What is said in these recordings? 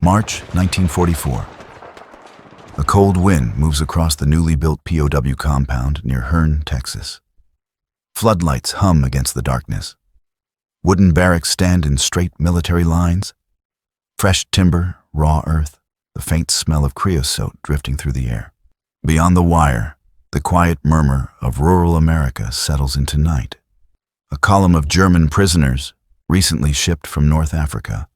March 1944. A cold wind moves across the newly built POW compound near Hearne, Texas. Floodlights hum against the darkness. Wooden barracks stand in straight military lines. Fresh timber, raw earth, the faint smell of creosote drifting through the air. Beyond the wire, the quiet murmur of rural America settles into night. A column of German prisoners, recently shipped from North Africa,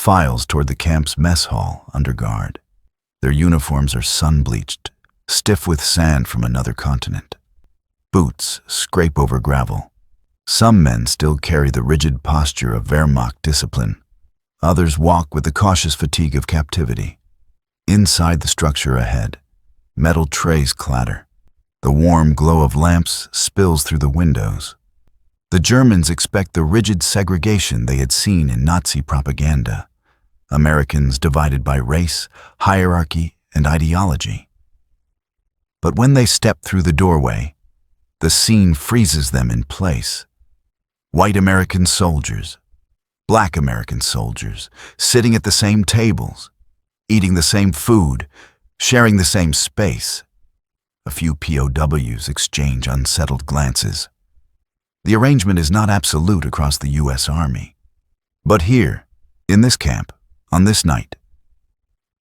files toward the camp's mess hall under guard. Their uniforms are sun-bleached, stiff with sand from another continent. Boots scrape over gravel. Some men still carry the rigid posture of Wehrmacht discipline. Others walk with the cautious fatigue of captivity. Inside the structure ahead, metal trays clatter. The warm glow of lamps spills through the windows. The Germans expect the rigid segregation they had seen in Nazi propaganda. Americans divided by race, hierarchy, and ideology. But when they step through the doorway, the scene freezes them in place. White American soldiers, black American soldiers, sitting at the same tables, eating the same food, sharing the same space. A few POWs exchange unsettled glances. The arrangement is not absolute across the U.S. Army. But here, in this camp, on this night,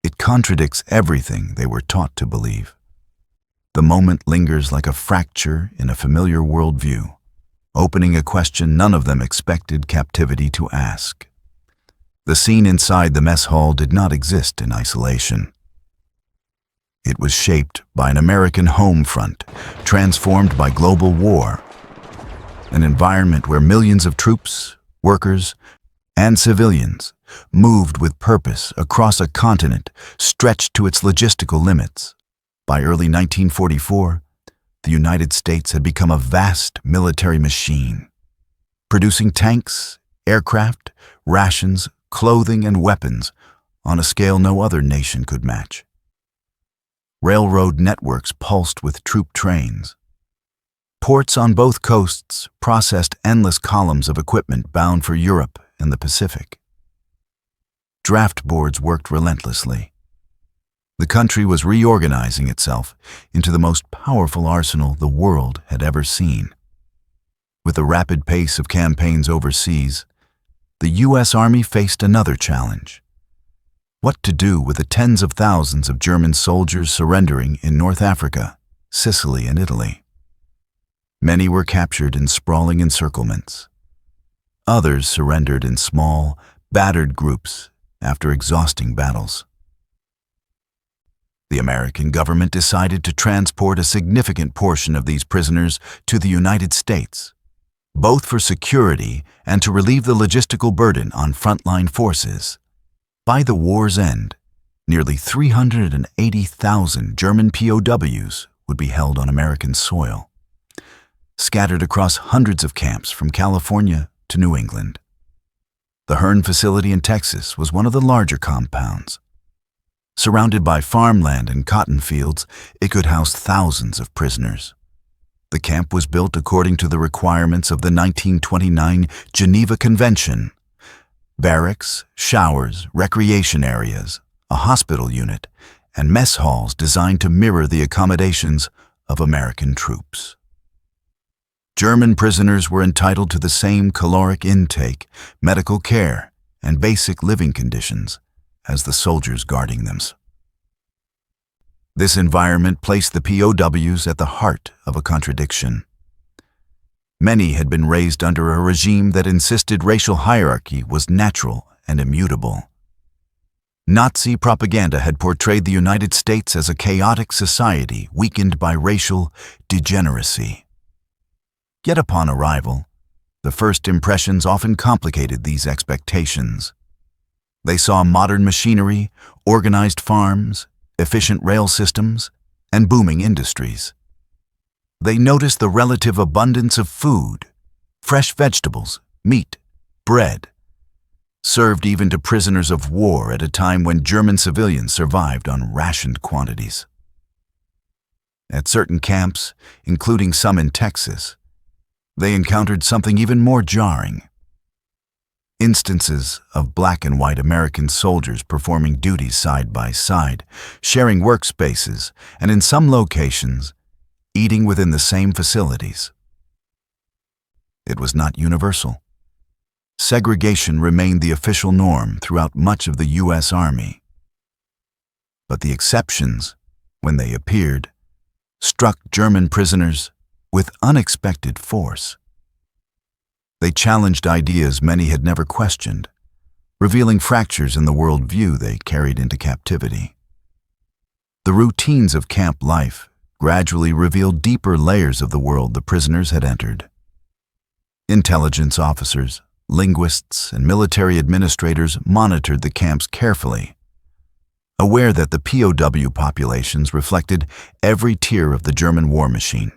it contradicts everything they were taught to believe. The moment lingers like a fracture in a familiar worldview, opening a question none of them expected captivity to ask. The scene inside the mess hall did not exist in isolation. It was shaped by an American home front, transformed by global war. An environment where millions of troops, workers, and civilians moved with purpose across a continent stretched to its logistical limits. By early 1944, the United States had become a vast military machine, producing tanks, aircraft, rations, clothing, and weapons on a scale no other nation could match. Railroad networks pulsed with troop trains. Ports on both coasts processed endless columns of equipment bound for Europe and the Pacific. Draft boards worked relentlessly. The country was reorganizing itself into the most powerful arsenal the world had ever seen. With the rapid pace of campaigns overseas, the U.S. Army faced another challenge. What to do with the tens of thousands of German soldiers surrendering in North Africa, Sicily, and Italy? Many were captured in sprawling encirclements. Others surrendered in small, battered groups after exhausting battles. The American government decided to transport a significant portion of these prisoners to the United States, both for security and to relieve the logistical burden on frontline forces. By the war's end, nearly 380,000 German POWs would be held on American soil, scattered across hundreds of camps from California to New England. The Hearne facility in Texas was one of the larger compounds. Surrounded by farmland and cotton fields, it could house thousands of prisoners. The camp was built according to the requirements of the 1929 Geneva Convention. Barracks, showers, recreation areas, a hospital unit, and mess halls designed to mirror the accommodations of American troops. German prisoners were entitled to the same caloric intake, medical care, and basic living conditions as the soldiers guarding them. This environment placed the POWs at the heart of a contradiction. Many had been raised under a regime that insisted racial hierarchy was natural and immutable. Nazi propaganda had portrayed the United States as a chaotic society weakened by racial degeneracy. Yet upon arrival, the first impressions often complicated these expectations. They saw modern machinery, organized farms, efficient rail systems, and booming industries. They noticed the relative abundance of food, fresh vegetables, meat, bread, served even to prisoners of war at a time when German civilians survived on rationed quantities. At certain camps, including some in Texas, they encountered something even more jarring. Instances of black and white American soldiers performing duties side by side, sharing workspaces, and in some locations, eating within the same facilities. It was not universal. Segregation remained the official norm throughout much of the U.S. Army. But the exceptions, when they appeared, struck German prisoners with unexpected force. They challenged ideas many had never questioned, revealing fractures in the worldview they carried into captivity. The routines of camp life gradually revealed deeper layers of the world the prisoners had entered. Intelligence officers, linguists, and military administrators monitored the camps carefully, aware that the POW populations reflected every tier of the German war machine.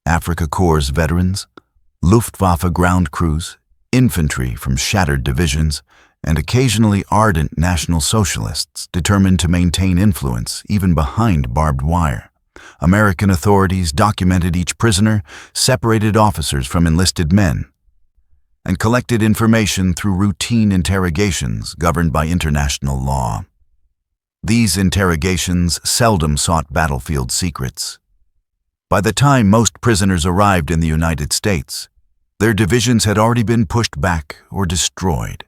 Afrika Korps veterans, Luftwaffe ground crews, infantry from shattered divisions, and occasionally ardent National Socialists determined to maintain influence even behind barbed wire. American authorities documented each prisoner, separated officers from enlisted men, and collected information through routine interrogations governed by international law. These interrogations seldom sought battlefield secrets. By the time most prisoners arrived in the United States, their divisions had already been pushed back or destroyed.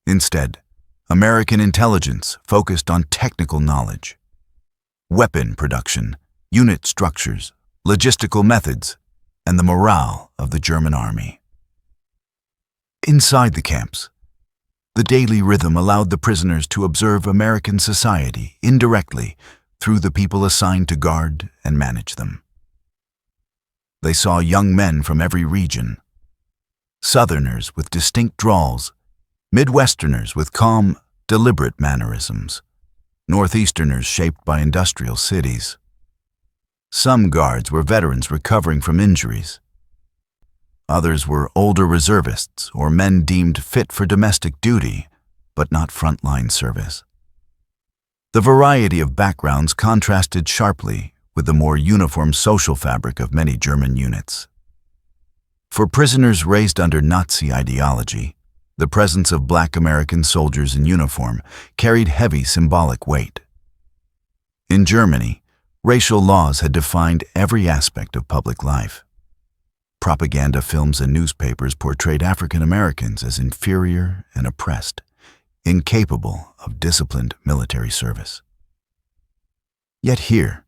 Instead, American intelligence focused on technical knowledge, weapon production, unit structures, logistical methods, and the morale of the German army. Inside the camps, the daily rhythm allowed the prisoners to observe American society indirectly through the people assigned to guard and manage them. They saw young men from every region, Southerners with distinct drawls, Midwesterners with calm, deliberate mannerisms, Northeasterners shaped by industrial cities. Some guards were veterans recovering from injuries. Others were older reservists or men deemed fit for domestic duty, but not frontline service. The variety of backgrounds contrasted sharply with the more uniform social fabric of many German units. For prisoners raised under Nazi ideology, the presence of black American soldiers in uniform carried heavy symbolic weight. In Germany, racial laws had defined every aspect of public life. Propaganda films and newspapers portrayed African Americans as inferior and oppressed, incapable of disciplined military service. Yet here,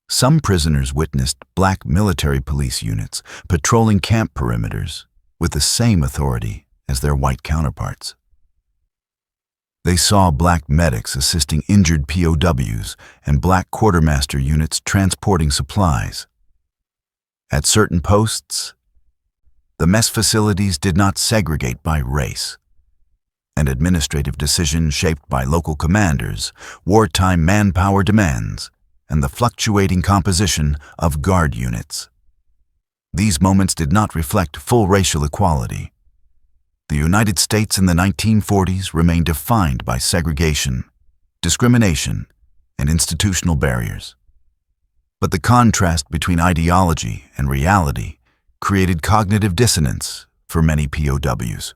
some prisoners witnessed black military police units patrolling camp perimeters with the same authority as their white counterparts. They saw black medics assisting injured POWs and black quartermaster units transporting supplies. At certain posts, the mess facilities did not segregate by race. An administrative decision shaped by local commanders, wartime manpower demands, and the fluctuating composition of guard units. These moments did not reflect full racial equality. The United States in the 1940s remained defined by segregation, discrimination, and institutional barriers. But the contrast between ideology and reality created cognitive dissonance for many POWs.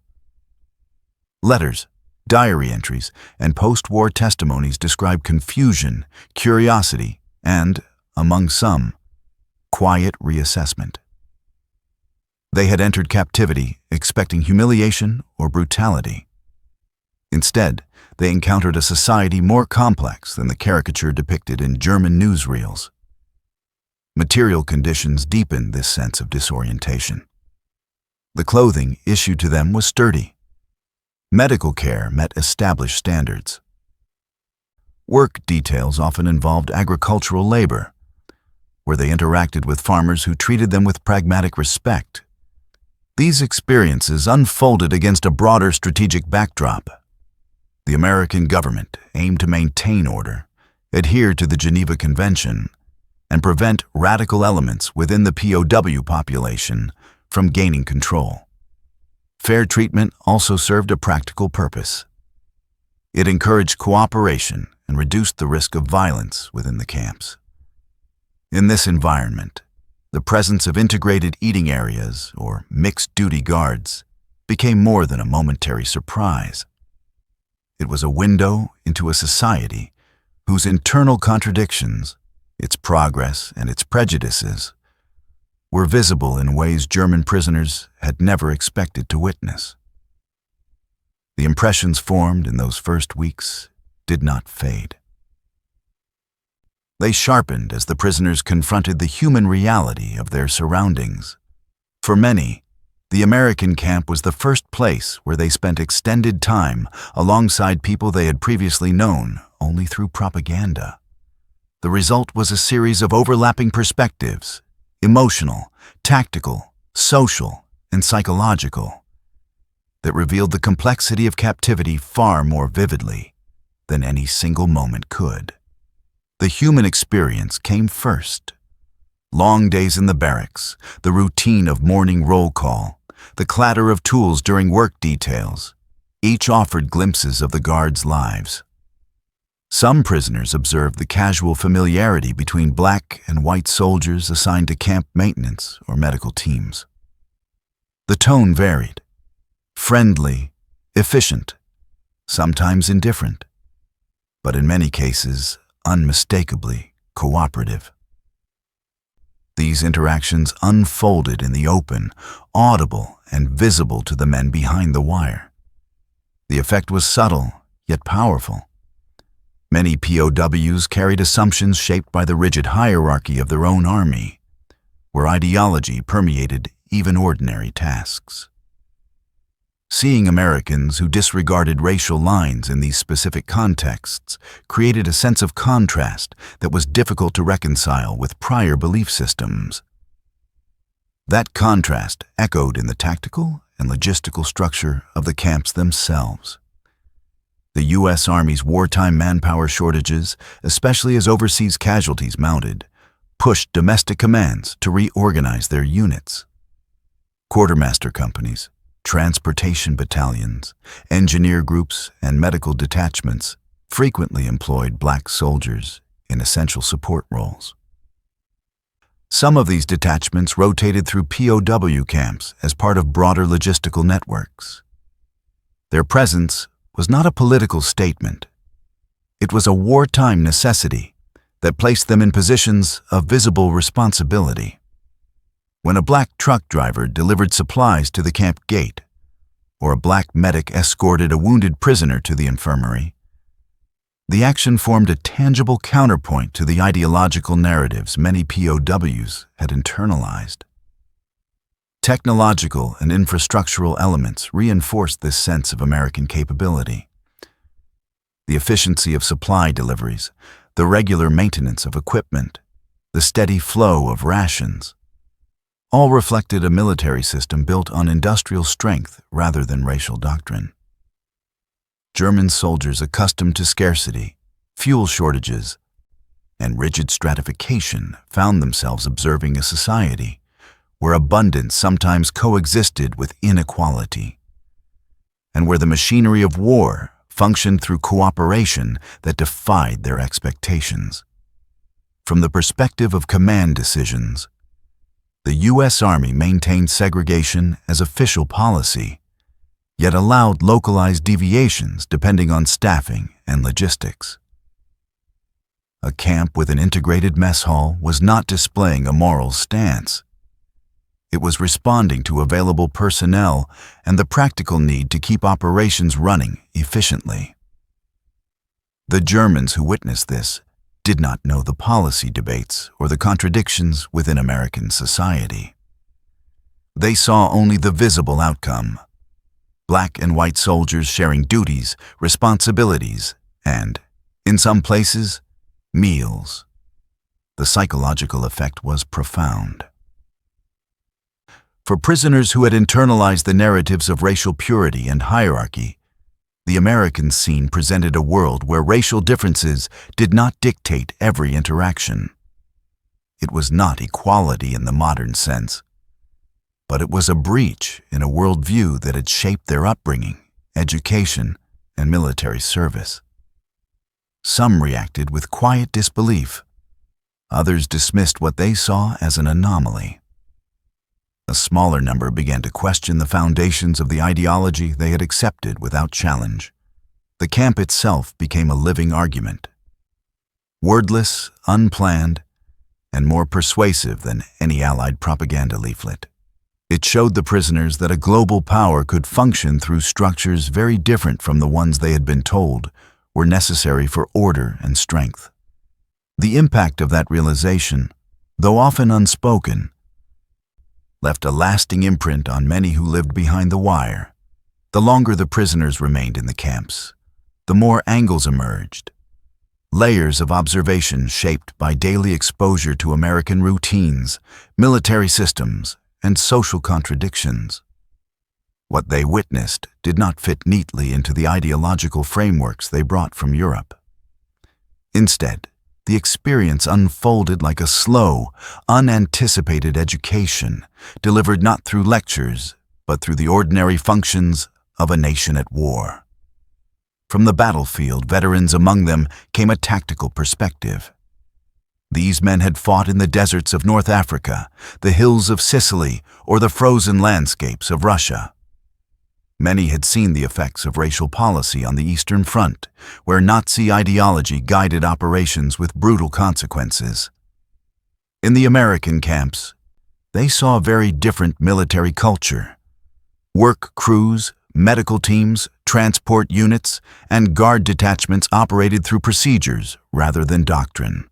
Letters, diary entries, and post-war testimonies describe confusion, curiosity, and, among some, quiet reassessment. They had entered captivity expecting humiliation or brutality. Instead, they encountered a society more complex than the caricature depicted in German newsreels. Material conditions deepened this sense of disorientation. The clothing issued to them was sturdy. Medical care met established standards. Work details often involved agricultural labor, where they interacted with farmers who treated them with pragmatic respect. These experiences unfolded against a broader strategic backdrop. The American government aimed to maintain order, adhere to the Geneva Convention, and prevent radical elements within the POW population from gaining control. Fair treatment also served a practical purpose. It encouraged cooperation and reduced the risk of violence within the camps. In this environment, the presence of integrated eating areas, or mixed-duty guards, became more than a momentary surprise. It was a window into a society whose internal contradictions, its progress and its prejudices, were visible in ways German prisoners had never expected to witness. The impressions formed in those first weeks did not fade. They sharpened as the prisoners confronted the human reality of their surroundings. For many, the American camp was the first place where they spent extended time alongside people they had previously known only through propaganda. The result was a series of overlapping perspectives, emotional, tactical, social, and psychological, that revealed the complexity of captivity far more vividly than any single moment could. The human experience came first. Long days in the barracks, the routine of morning roll call, the clatter of tools during work details, each offered glimpses of the guards' lives. Some prisoners observed the casual familiarity between black and white soldiers assigned to camp maintenance or medical teams. The tone varied: friendly, efficient, sometimes indifferent, but in many cases unmistakably cooperative. These interactions unfolded in the open, audible and visible to the men behind the wire. The effect was subtle, yet powerful. Many POWs carried assumptions shaped by the rigid hierarchy of their own army, where ideology permeated even ordinary tasks. Seeing Americans who disregarded racial lines in these specific contexts created a sense of contrast that was difficult to reconcile with prior belief systems. That contrast echoed in the tactical and logistical structure of the camps themselves. The U.S. Army's wartime manpower shortages, especially as overseas casualties mounted, pushed domestic commands to reorganize their units. Quartermaster companies, transportation battalions, engineer groups, and medical detachments frequently employed black soldiers in essential support roles. Some of these detachments rotated through POW camps as part of broader logistical networks. Their presence was not a political statement. It was a wartime necessity that placed them in positions of visible responsibility. When a black truck driver delivered supplies to the camp gate, or a black medic escorted a wounded prisoner to the infirmary, the action formed a tangible counterpoint to the ideological narratives many POWs had internalized. Technological and infrastructural elements reinforced this sense of American capability. The efficiency of supply deliveries, the regular maintenance of equipment, the steady flow of rations, all reflected a military system built on industrial strength rather than racial doctrine. German soldiers accustomed to scarcity, fuel shortages, and rigid stratification found themselves observing a society where abundance sometimes coexisted with inequality, and where the machinery of war functioned through cooperation that defied their expectations. From the perspective of command decisions, the U.S. Army maintained segregation as official policy, yet allowed localized deviations depending on staffing and logistics. A camp with an integrated mess hall was not displaying a moral stance. It was responding to available personnel and the practical need to keep operations running efficiently. The Germans who witnessed this did not know the policy debates or the contradictions within American society. They saw only the visible outcome: black and white soldiers sharing duties, responsibilities, and, in some places, meals. The psychological effect was profound. For prisoners who had internalized the narratives of racial purity and hierarchy, the American scene presented a world where racial differences did not dictate every interaction. It was not equality in the modern sense, but it was a breach in a worldview that had shaped their upbringing, education, and military service. Some reacted with quiet disbelief. Others dismissed what they saw as an anomaly. A smaller number began to question the foundations of the ideology they had accepted without challenge. The camp itself became a living argument. Wordless, unplanned, and more persuasive than any Allied propaganda leaflet. It showed the prisoners that a global power could function through structures very different from the ones they had been told were necessary for order and strength. The impact of that realization, though often unspoken, left a lasting imprint on many who lived behind the wire. The longer the prisoners remained in the camps, the more angles emerged. Layers of observation shaped by daily exposure to American routines, military systems, and social contradictions. What they witnessed did not fit neatly into the ideological frameworks they brought from Europe. Instead, the experience unfolded like a slow, unanticipated education, delivered not through lectures, but through the ordinary functions of a nation at war. From the battlefield, veterans among them came a tactical perspective. These men had fought in the deserts of North Africa, the hills of Sicily, or the frozen landscapes of Russia. Many had seen the effects of racial policy on the Eastern Front, where Nazi ideology guided operations with brutal consequences. In the American camps, they saw a very different military culture. Work crews, medical teams, transport units, and guard detachments operated through procedures rather than doctrine.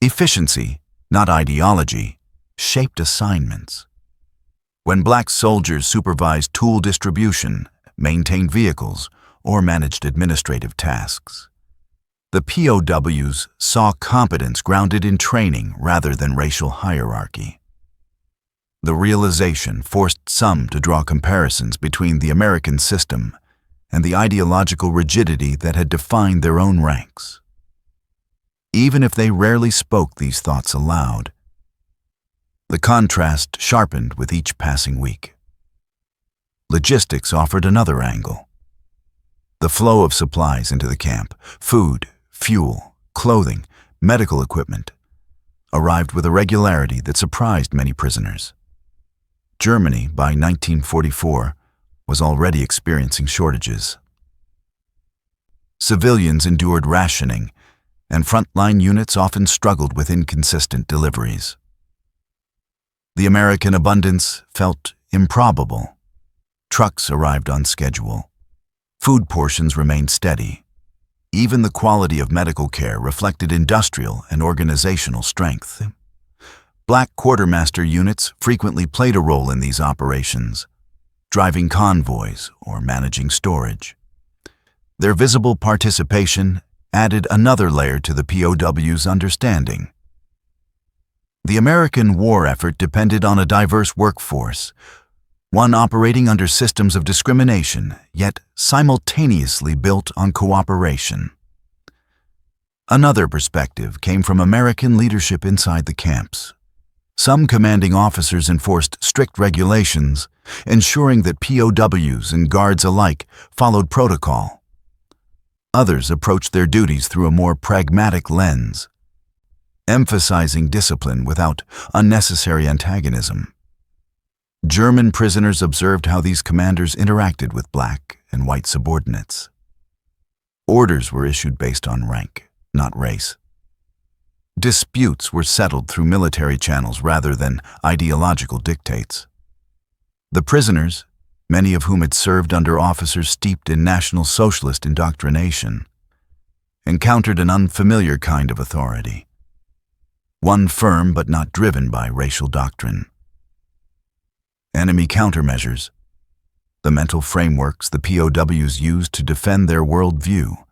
Efficiency, not ideology, shaped assignments. When black soldiers supervised tool distribution, maintained vehicles, or managed administrative tasks, the POWs saw competence grounded in training rather than racial hierarchy. The realization forced some to draw comparisons between the American system and the ideological rigidity that had defined their own ranks. Even if they rarely spoke these thoughts aloud, the contrast sharpened with each passing week. Logistics offered another angle. The flow of supplies into the camp, food, fuel, clothing, medical equipment, arrived with a regularity that surprised many prisoners. Germany, by 1944, was already experiencing shortages. Civilians endured rationing, and frontline units often struggled with inconsistent deliveries. The American abundance felt improbable. Trucks arrived on schedule. Food portions remained steady. Even the quality of medical care reflected industrial and organizational strength. Black quartermaster units frequently played a role in these operations, driving convoys or managing storage. Their visible participation added another layer to the POW's understanding. The American war effort depended on a diverse workforce, one operating under systems of discrimination, yet simultaneously built on cooperation. Another perspective came from American leadership inside the camps. Some commanding officers enforced strict regulations, ensuring that POWs and guards alike followed protocol. Others approached their duties through a more pragmatic lens, emphasizing discipline without unnecessary antagonism. German prisoners observed how these commanders interacted with black and white subordinates. Orders were issued based on rank, not race. Disputes were settled through military channels rather than ideological dictates. The prisoners, many of whom had served under officers steeped in National Socialist indoctrination, encountered an unfamiliar kind of authority. One firm but not driven by racial doctrine. Enemy countermeasures, the mental frameworks the POWs used to defend their worldview,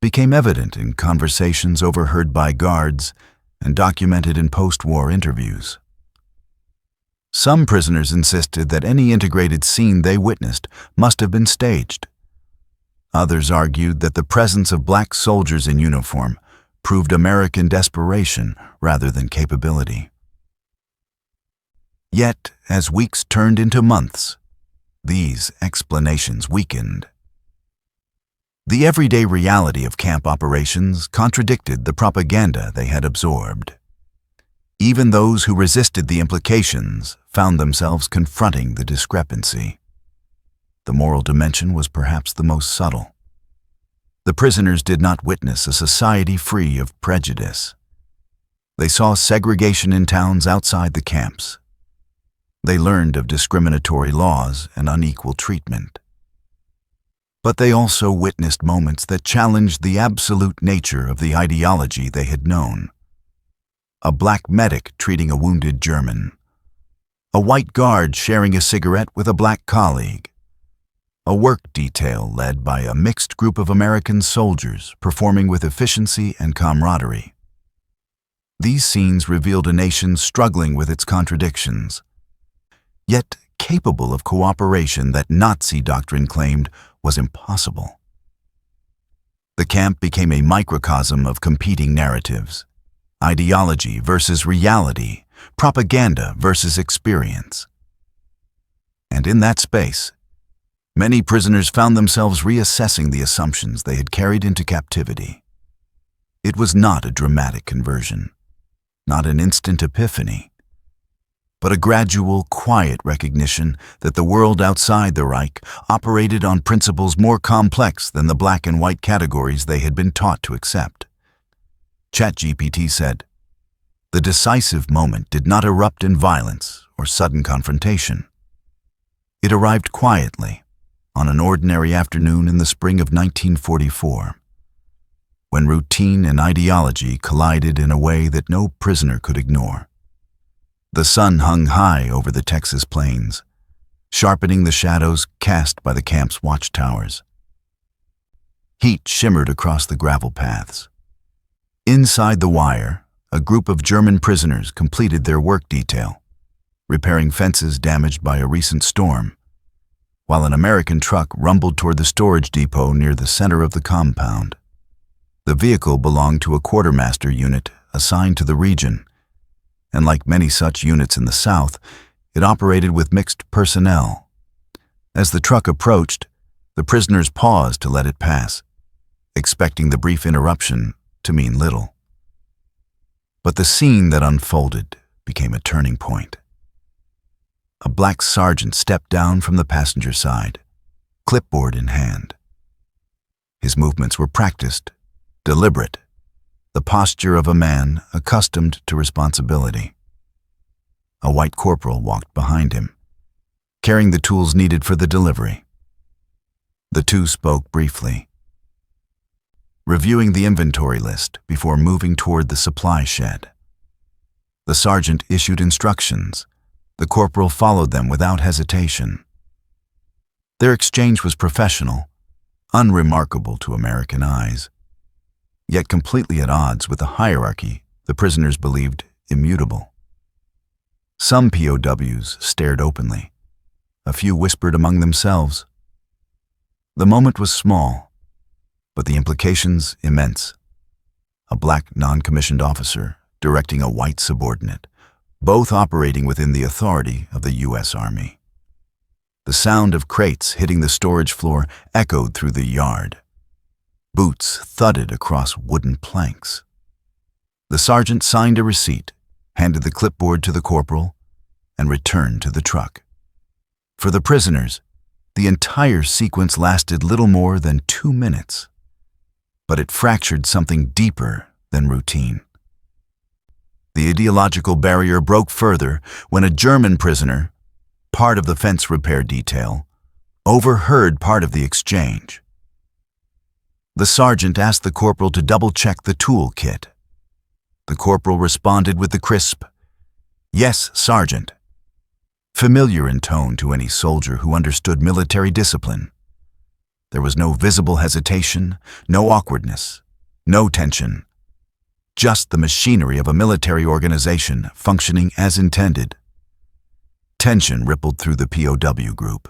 became evident in conversations overheard by guards and documented in post-war interviews. Some prisoners insisted that any integrated scene they witnessed must have been staged. Others argued that the presence of black soldiers in uniform proved American desperation rather than capability. Yet, as weeks turned into months, these explanations weakened. The everyday reality of camp operations contradicted the propaganda they had absorbed. Even those who resisted the implications found themselves confronting the discrepancy. The moral dimension was perhaps the most subtle. The prisoners did not witness a society free of prejudice. They saw segregation in towns outside the camps. They learned of discriminatory laws and unequal treatment. But they also witnessed moments that challenged the absolute nature of the ideology they had known. A black medic treating a wounded German. A white guard sharing a cigarette with a black colleague. A work detail led by a mixed group of American soldiers performing with efficiency and camaraderie. These scenes revealed a nation struggling with its contradictions, yet capable of cooperation that Nazi doctrine claimed was impossible. The camp became a microcosm of competing narratives, ideology versus reality, propaganda versus experience. And in that space, many prisoners found themselves reassessing the assumptions they had carried into captivity. It was not a dramatic conversion, not an instant epiphany, but a gradual, quiet recognition that the world outside the Reich operated on principles more complex than the black and white categories they had been taught to accept. ChatGPT said, "The decisive moment did not erupt in violence or sudden confrontation. It arrived quietly, on an ordinary afternoon in the spring of 1944, when routine and ideology collided in a way that no prisoner could ignore. The sun hung high over the Texas plains, sharpening the shadows cast by the camp's watchtowers. Heat shimmered across the gravel paths. Inside the wire, a group of German prisoners completed their work detail, repairing fences damaged by a recent storm, while an American truck rumbled toward the storage depot near the center of the compound. The vehicle belonged to a quartermaster unit assigned to the region, and like many such units in the South, it operated with mixed personnel. As the truck approached, the prisoners paused to let it pass, expecting the brief interruption to mean little. But the scene that unfolded became a turning point. A black sergeant stepped down from the passenger side, clipboard in hand. His movements were practiced, deliberate, the posture of a man accustomed to responsibility. A white corporal walked behind him, carrying the tools needed for the delivery. The two spoke briefly, reviewing the inventory list before moving toward the supply shed. The sergeant issued instructions. The corporal followed them without hesitation. Their exchange was professional, unremarkable to American eyes, yet completely at odds with the hierarchy the prisoners believed immutable. Some POWs stared openly. A few whispered among themselves. The moment was small, but the implications immense. A black non-commissioned officer directing a white subordinate, both operating within the authority of the U.S. Army. The sound of crates hitting the storage floor echoed through the yard. Boots thudded across wooden planks. The sergeant signed a receipt, handed the clipboard to the corporal, and returned to the truck. For the prisoners, the entire sequence lasted little more than 2 minutes, but it fractured something deeper than routine. The ideological barrier broke further when a German prisoner, part of the fence repair detail, overheard part of the exchange. The sergeant asked the corporal to double-check the tool kit. The corporal responded with the crisp, "Yes, Sergeant," familiar in tone to any soldier who understood military discipline. There was no visible hesitation, no awkwardness, no tension. Just the machinery of a military organization functioning as intended. Tension rippled through the POW group.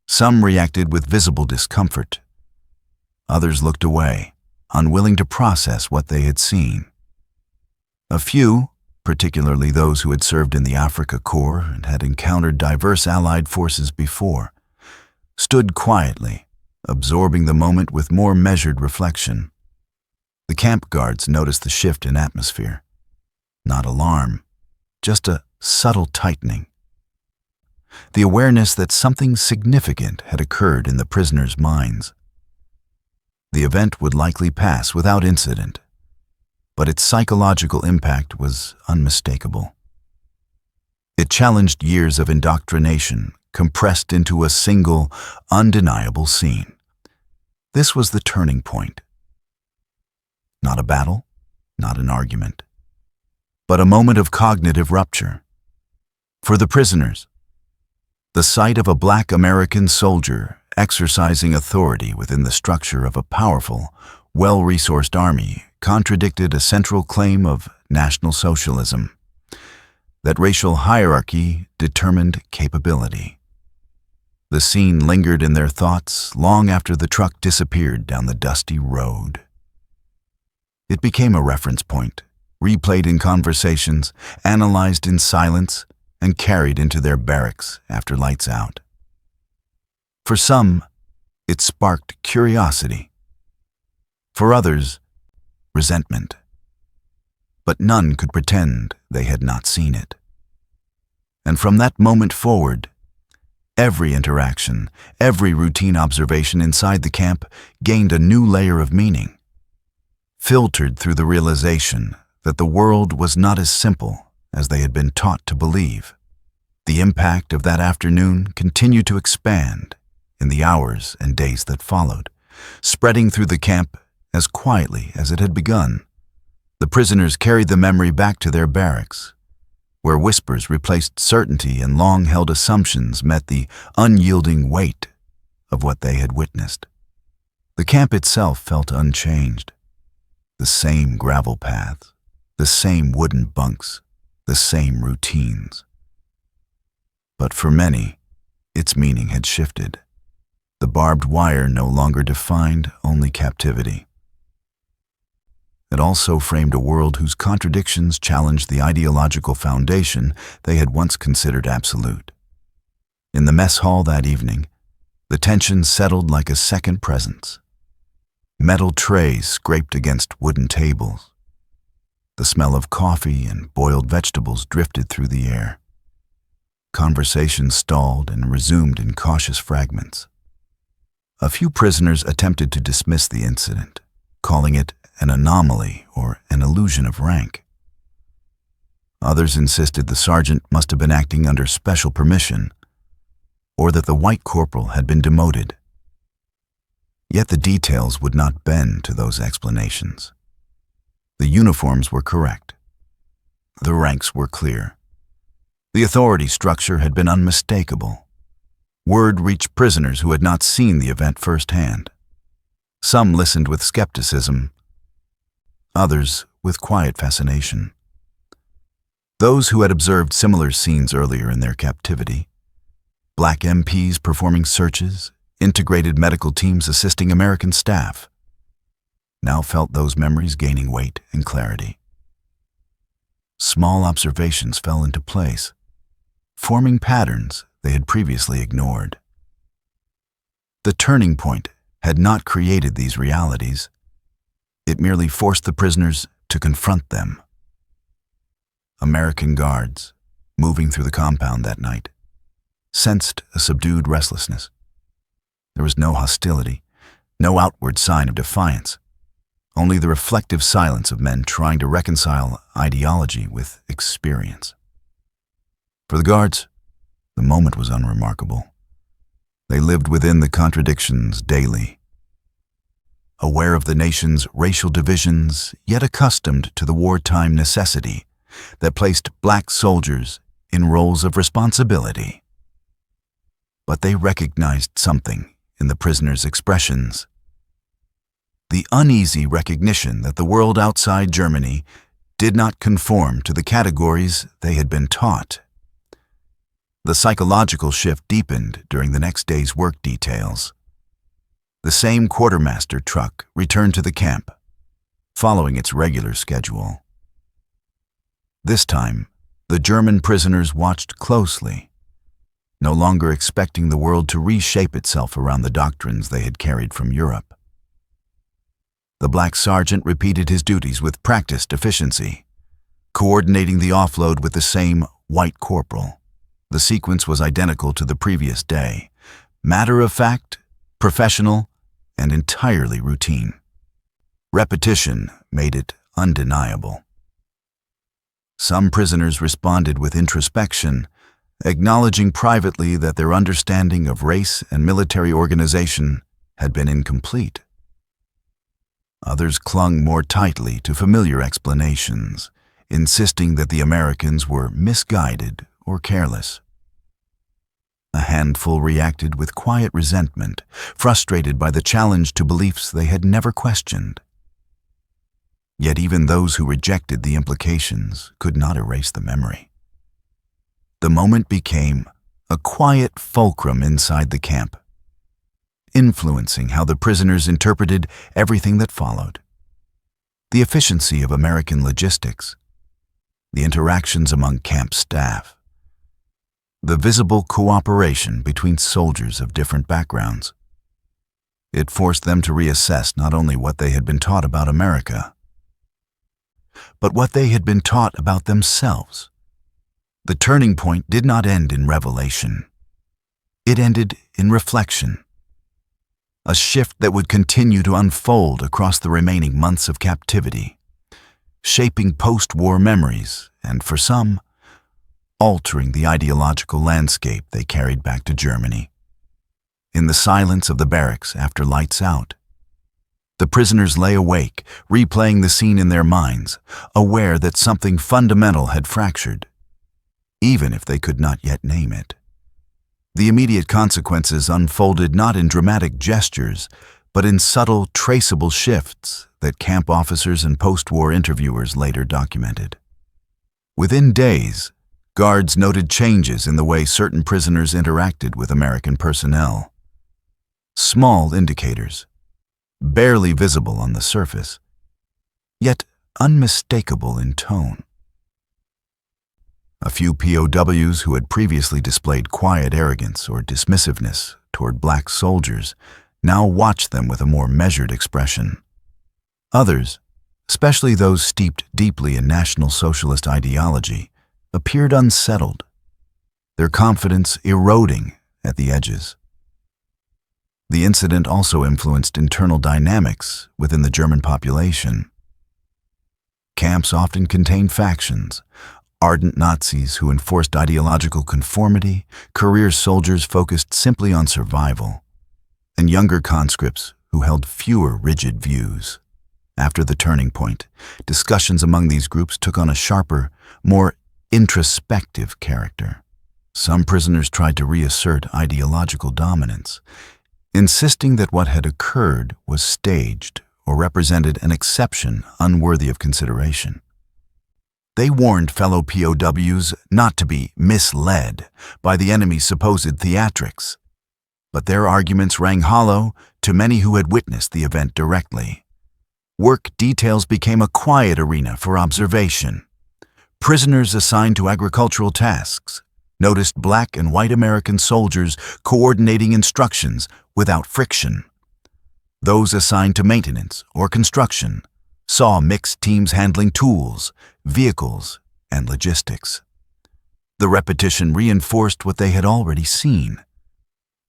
Some reacted with visible discomfort. Others looked away, unwilling to process what they had seen. A few, particularly those who had served in the Africa Corps and had encountered diverse Allied forces before, stood quietly, absorbing the moment with more measured reflection. The camp guards noticed the shift in atmosphere. Not alarm, just a subtle tightening. The awareness that something significant had occurred in the prisoners' minds. The event would likely pass without incident, but its psychological impact was unmistakable. It challenged years of indoctrination, compressed into a single, undeniable scene. This was the turning point. Not a battle, not an argument, but a moment of cognitive rupture. For the prisoners, the sight of a Black American soldier exercising authority within the structure of a powerful, well-resourced army contradicted a central claim of National Socialism, that racial hierarchy determined capability. The scene lingered in their thoughts long after the truck disappeared down the dusty road. It became a reference point, replayed in conversations, analyzed in silence, and carried into their barracks after lights out. For some, it sparked curiosity. For others, resentment. But none could pretend they had not seen it. And from that moment forward, every interaction, every routine observation inside the camp gained a new layer of meaning, filtered through the realization that the world was not as simple as they had been taught to believe. The impact of that afternoon continued to expand in the hours and days that followed, spreading through the camp as quietly as it had begun. The prisoners carried the memory back to their barracks, where whispers replaced certainty and long-held assumptions met the unyielding weight of what they had witnessed. The camp itself felt unchanged. The same gravel paths, the same wooden bunks, the same routines. But for many, its meaning had shifted. The barbed wire no longer defined only captivity. It also framed a world whose contradictions challenged the ideological foundation they had once considered absolute. In the mess hall that evening, the tension settled like a second presence. Metal trays scraped against wooden tables. The smell of coffee and boiled vegetables drifted through the air. Conversations stalled and resumed in cautious fragments. A few prisoners attempted to dismiss the incident, calling it an anomaly or an illusion of rank. Others insisted the sergeant must have been acting under special permission, or that the white corporal had been demoted. Yet the details would not bend to those explanations. The uniforms were correct. The ranks were clear. The authority structure had been unmistakable. Word reached prisoners who had not seen the event firsthand. Some listened with skepticism, others with quiet fascination. Those who had observed similar scenes earlier in their captivity, Black MPs performing searches, integrated medical teams assisting American staff, now felt those memories gaining weight and clarity. Small observations fell into place, forming patterns they had previously ignored. The turning point had not created these realities. It merely forced the prisoners to confront them. American guards, moving through the compound that night, sensed a subdued restlessness. There was no hostility, no outward sign of defiance, only the reflective silence of men trying to reconcile ideology with experience. For the guards, the moment was unremarkable. They lived within the contradictions daily, aware of the nation's racial divisions, yet accustomed to the wartime necessity that placed Black soldiers in roles of responsibility. But they recognized something in the prisoners' expressions. The uneasy recognition that the world outside Germany did not conform to the categories they had been taught. The psychological shift deepened during the next day's work details. The same quartermaster truck returned to the camp, following its regular schedule. This time, the German prisoners watched closely, no longer expecting the world to reshape itself around the doctrines they had carried from Europe. The Black sergeant repeated his duties with practiced efficiency, coordinating the offload with the same white corporal. The sequence was identical to the previous day, matter-of-fact, professional, and entirely routine. Repetition made it undeniable. Some prisoners responded with introspection, acknowledging privately that their understanding of race and military organization had been incomplete. Others clung more tightly to familiar explanations, insisting that the Americans were misguided or careless. A handful reacted with quiet resentment, frustrated by the challenge to beliefs they had never questioned. Yet even those who rejected the implications could not erase the memory. The moment became a quiet fulcrum inside the camp, influencing how the prisoners interpreted everything that followed. The efficiency of American logistics, the interactions among camp staff, the visible cooperation between soldiers of different backgrounds. It forced them to reassess not only what they had been taught about America, but what they had been taught about themselves. The turning point did not end in revelation. It ended in reflection, a shift that would continue to unfold across the remaining months of captivity, shaping post-war memories and, for some, altering the ideological landscape they carried back to Germany. In the silence of the barracks after lights out, the prisoners lay awake, replaying the scene in their minds, aware that something fundamental had fractured, even if they could not yet name it. The immediate consequences unfolded not in dramatic gestures, but in subtle, traceable shifts that camp officers and post-war interviewers later documented. Within days, guards noted changes in the way certain prisoners interacted with American personnel. Small indicators, barely visible on the surface, yet unmistakable in tone. A few POWs who had previously displayed quiet arrogance or dismissiveness toward black soldiers now watched them with a more measured expression. Others, especially those steeped deeply in National Socialist ideology, appeared unsettled, their confidence eroding at the edges. The incident also influenced internal dynamics within the German population. Camps often contained factions, ardent Nazis who enforced ideological conformity, career soldiers focused simply on survival, and younger conscripts who held fewer rigid views. After the turning point, discussions among these groups took on a sharper, more introspective character. Some prisoners tried to reassert ideological dominance, insisting that what had occurred was staged or represented an exception unworthy of consideration. They warned fellow POWs not to be misled by the enemy's supposed theatrics, but their arguments rang hollow to many who had witnessed the event directly. Work details became a quiet arena for observation. Prisoners assigned to agricultural tasks noticed black and white American soldiers coordinating instructions without friction. Those assigned to maintenance or construction saw mixed teams handling tools, vehicles, and logistics. The repetition reinforced what they had already seen,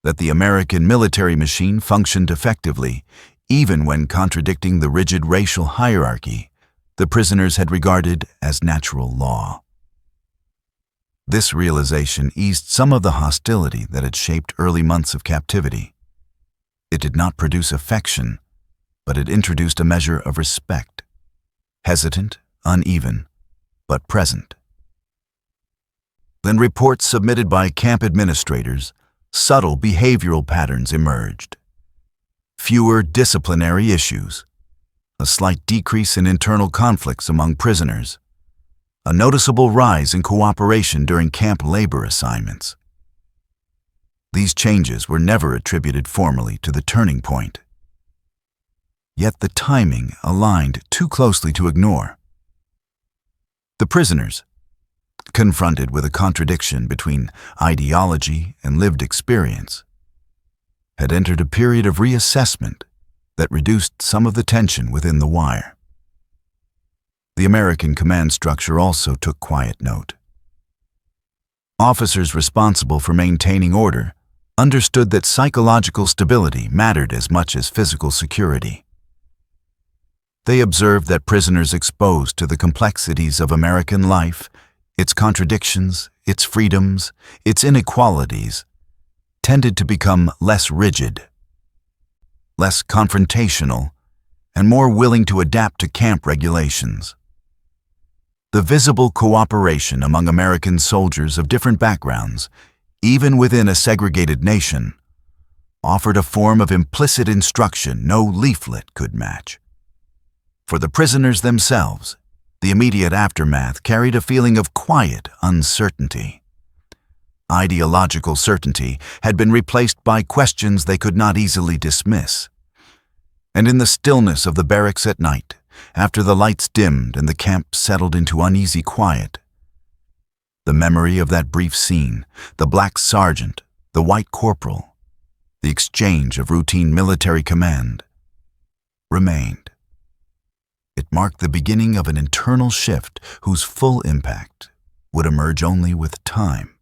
that the American military machine functioned effectively, even when contradicting the rigid racial hierarchy the prisoners had regarded as natural law. This realization eased some of the hostility that had shaped early months of captivity. It did not produce affection, but it introduced a measure of respect, hesitant, uneven, but present. In reports submitted by camp administrators, subtle behavioral patterns emerged. Fewer disciplinary issues, a slight decrease in internal conflicts among prisoners, a noticeable rise in cooperation during camp labor assignments. These changes were never attributed formally to the turning point. Yet the timing aligned too closely to ignore. The prisoners, confronted with a contradiction between ideology and lived experience, had entered a period of reassessment that reduced some of the tension within the wire. The American command structure also took quiet note. Officers responsible for maintaining order understood that psychological stability mattered as much as physical security. They observed that prisoners exposed to the complexities of American life, its contradictions, its freedoms, its inequalities, tended to become less rigid, less confrontational, and more willing to adapt to camp regulations. The visible cooperation among American soldiers of different backgrounds, even within a segregated nation, offered a form of implicit instruction no leaflet could match. For the prisoners themselves, the immediate aftermath carried a feeling of quiet uncertainty. Ideological certainty had been replaced by questions they could not easily dismiss. And in the stillness of the barracks at night, after the lights dimmed and the camp settled into uneasy quiet, the memory of that brief scene, the black sergeant, the white corporal, the exchange of routine military command, remained. It marked the beginning of an internal shift whose full impact would emerge only with time.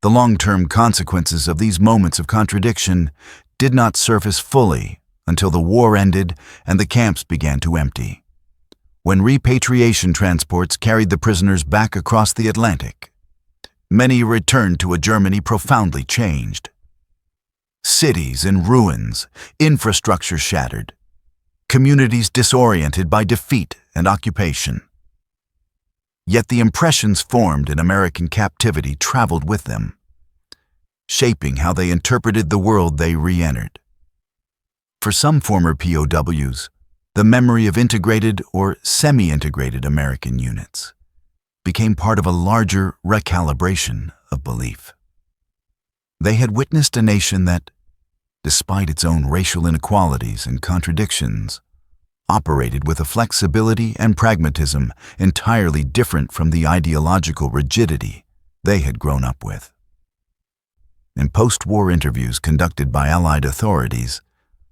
The long-term consequences of these moments of contradiction did not surface fully until the war ended and the camps began to empty. When repatriation transports carried the prisoners back across the Atlantic, many returned to a Germany profoundly changed. Cities in ruins, infrastructure shattered, communities disoriented by defeat and occupation. Yet the impressions formed in American captivity traveled with them, shaping how they interpreted the world they re-entered. For some former POWs, the memory of integrated or semi-integrated American units became part of a larger recalibration of belief. They had witnessed a nation that, despite its own racial inequalities and contradictions, operated with a flexibility and pragmatism entirely different from the ideological rigidity they had grown up with. In post-war interviews conducted by Allied authorities,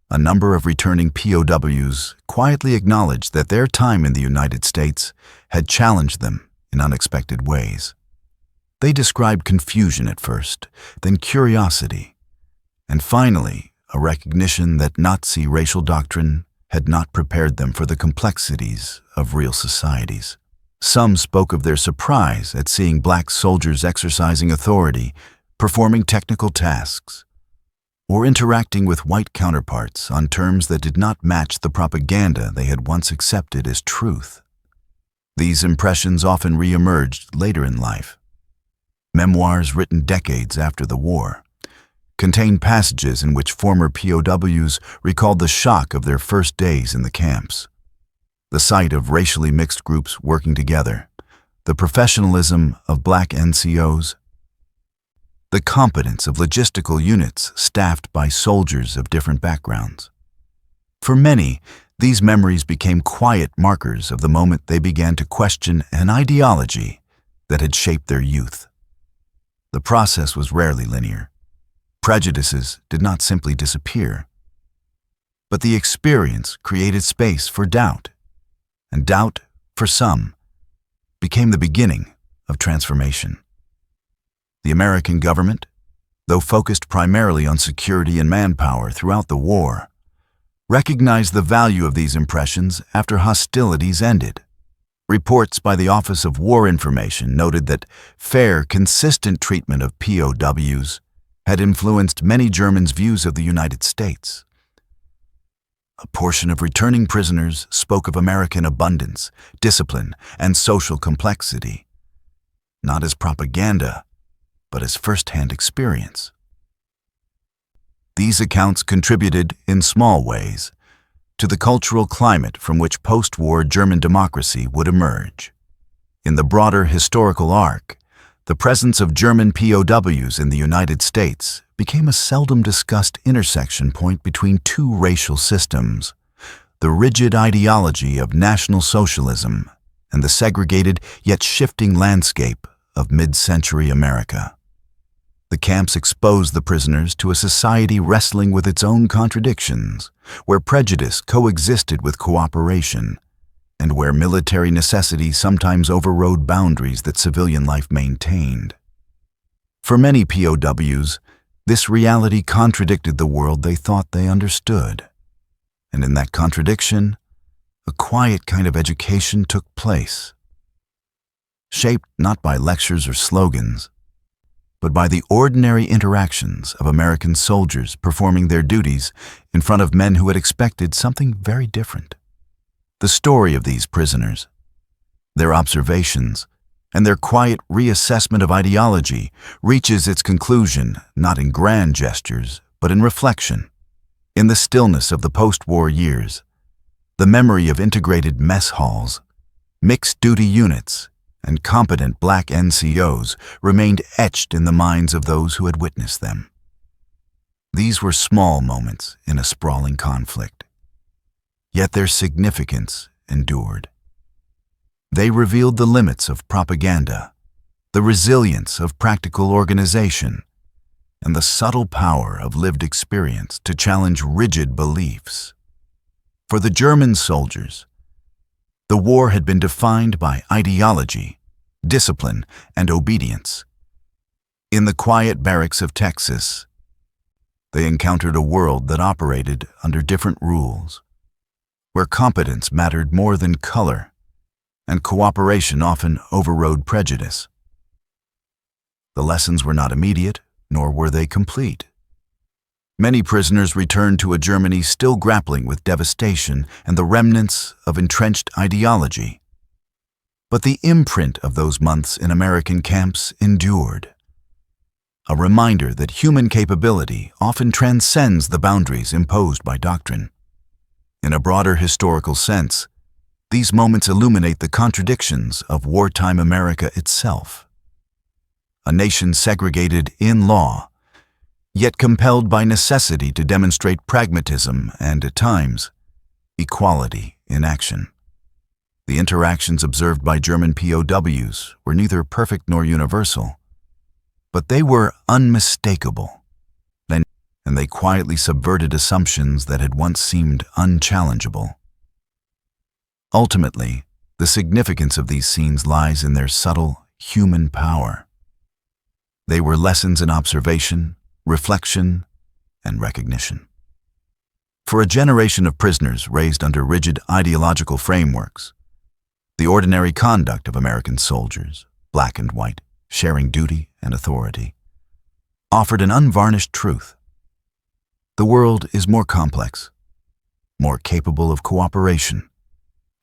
a number of returning POWs quietly acknowledged that their time in the United States had challenged them in unexpected ways. They described confusion at first, then curiosity, and finally a recognition that Nazi racial doctrine had not prepared them for the complexities of real societies. Some spoke of their surprise at seeing black soldiers exercising authority, performing technical tasks, or interacting with white counterparts on terms that did not match the propaganda they had once accepted as truth. These impressions often re-emerged later in life. Memoirs written decades after the war contained passages in which former POWs recalled the shock of their first days in the camps, the sight of racially mixed groups working together, the professionalism of black NCOs, the competence of logistical units staffed by soldiers of different backgrounds. For many, these memories became quiet markers of the moment they began to question an ideology that had shaped their youth. The process was rarely linear. Prejudices did not simply disappear, but the experience created space for doubt, and doubt, for some, became the beginning of transformation. The American government, though focused primarily on security and manpower throughout the war, recognized the value of these impressions after hostilities ended. Reports by the Office of War Information noted that fair, consistent treatment of POWs had influenced many Germans' views of the United States. A portion of returning prisoners spoke of American abundance, discipline, and social complexity, not as propaganda, but as first-hand experience. These accounts contributed, in small ways, to the cultural climate from which post-war German democracy would emerge. In the broader historical arc, the presence of German POWs in the United States became a seldom discussed intersection point between two racial systems, the rigid ideology of National Socialism and the segregated yet shifting landscape of mid-century America. The camps exposed the prisoners to a society wrestling with its own contradictions, where prejudice coexisted with cooperation, and where military necessity sometimes overrode boundaries that civilian life maintained. For many POWs, this reality contradicted the world they thought they understood. And in that contradiction, a quiet kind of education took place, shaped not by lectures or slogans, but by the ordinary interactions of American soldiers performing their duties in front of men who had expected something very different. The story of these prisoners, their observations, and their quiet reassessment of ideology reaches its conclusion not in grand gestures, but in reflection. In the stillness of the post-war years, the memory of integrated mess halls, mixed-duty units, and competent black NCOs remained etched in the minds of those who had witnessed them. These were small moments in a sprawling conflict, yet their significance endured. They revealed the limits of propaganda, the resilience of practical organization, and the subtle power of lived experience to challenge rigid beliefs. For the German soldiers, the war had been defined by ideology, discipline, and obedience. In the quiet barracks of Texas, they encountered a world that operated under different rules, where competence mattered more than color, and cooperation often overrode prejudice. The lessons were not immediate, nor were they complete. Many prisoners returned to a Germany still grappling with devastation and the remnants of entrenched ideology. But the imprint of those months in American camps endured, a reminder that human capability often transcends the boundaries imposed by doctrine. In a broader historical sense, these moments illuminate the contradictions of wartime America itself. A nation segregated in law, yet compelled by necessity to demonstrate pragmatism and, at times, equality in action. The interactions observed by German POWs were neither perfect nor universal, but they were unmistakable, and they quietly subverted assumptions that had once seemed unchallengeable. Ultimately, the significance of these scenes lies in their subtle human power. They were lessons in observation, reflection, and recognition. For a generation of prisoners raised under rigid ideological frameworks, the ordinary conduct of American soldiers, black and white, sharing duty and authority, offered an unvarnished truth. The world is more complex, more capable of cooperation,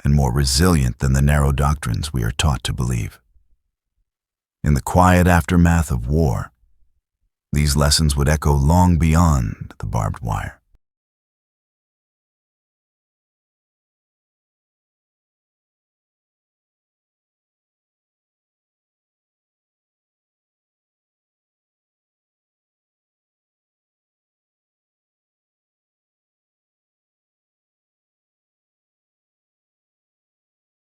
and more resilient than the narrow doctrines we are taught to believe. In the quiet aftermath of war, these lessons would echo long beyond the barbed wire.